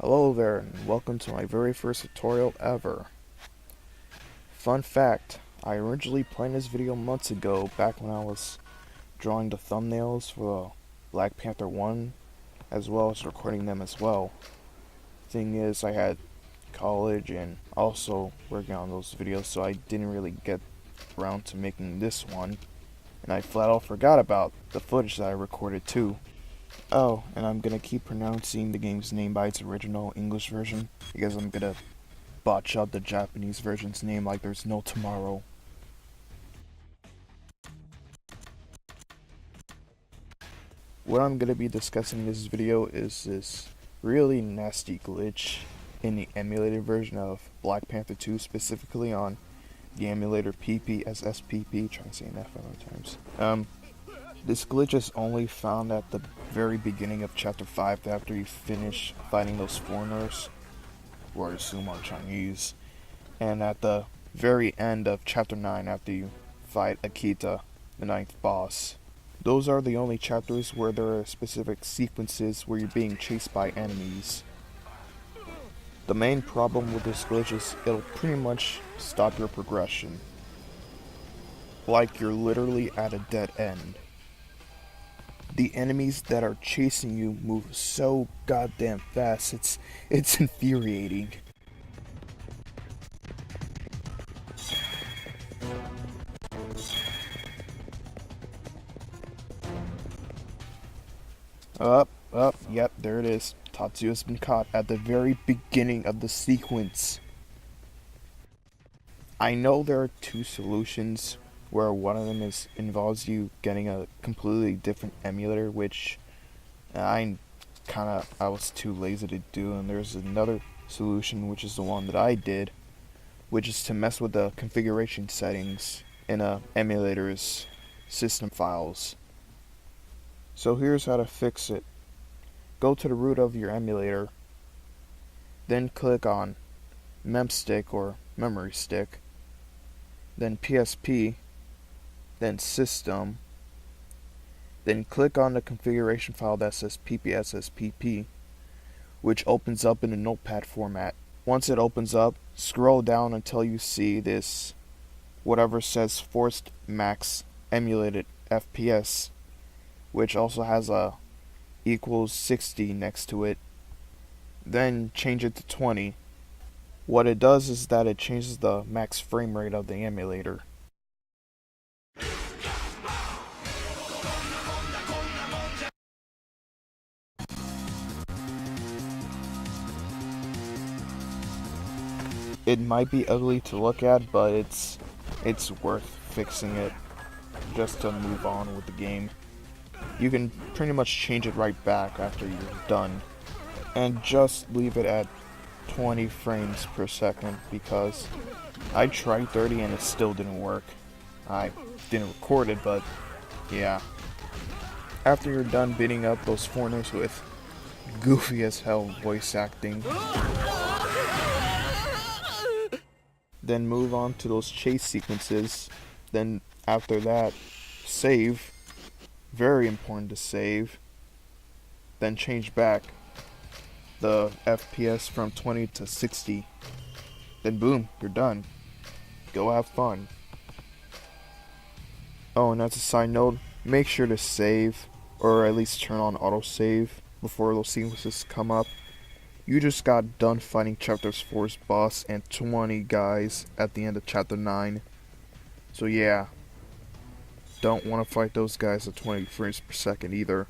Hello there, and welcome to my very first tutorial ever. Fun fact, I originally planned this video months ago, back when I was drawing the thumbnails for Black Panther 1, as well as recording them as well. Thing is, I had college and also working on those videos, so I didn't really get around to making this one, and I flat out forgot about the footage that I recorded too. Oh, and I'm gonna keep pronouncing the game's name by its original English version, because I'm gonna botch up the Japanese version's name like there's no tomorrow. What I'm gonna be discussing in this video is this really nasty glitch in the emulated version of Black Panther 2, specifically on the emulator PPSSPP, trying to say an F times. This glitch is only found at the very beginning of Chapter 5 after you finish fighting those foreigners, who I assume are Chinese, and at the very end of Chapter 9 after you fight Akita, the 9th boss. Those are the only chapters where there are specific sequences where you're being chased by enemies. The main problem with this glitch is it'll pretty much stop your progression. Like you're literally at a dead end. The enemies that are chasing you move so goddamn fast, it's infuriating. Yep, there it is. Tatsuya has been caught at the very beginning of the sequence. I know there are two solutions, where one of them involves you getting a completely different emulator, which I was too lazy to do, and there's another solution, which is the one that I did, which is to mess with the configuration settings in a emulator's system files. So here's how to fix it. Go to the root of your emulator, then click on memstick or memory stick, then PSP, then system, then click on the configuration file that says PPSSPP, which opens up in a notepad format. Once it opens up, scroll down until you see this whatever says forced max emulated FPS, which also has a equals 60 next to it. Then change it to 20. What it does is that it changes the max frame rate of the emulator. It might be ugly to look at, but it's worth fixing it just to move on with the game. You can pretty much change it right back after you're done, and just leave it at 20 frames per second, because I tried 30 and it still didn't work. I didn't record it, but yeah. After you're done beating up those foreigners with goofy as hell voice acting, then move on to those chase sequences. Then after that, save. Very important to save. Then change back the FPS from 20 to 60. Then boom, you're done. Go have fun. Oh, and as a side note, make sure to save, or at least turn on autosave before those sequences come up. You just got done fighting Chapter 4's boss and 20 guys at the end of Chapter 9. So yeah, don't want to fight those guys at 20 frames per second either.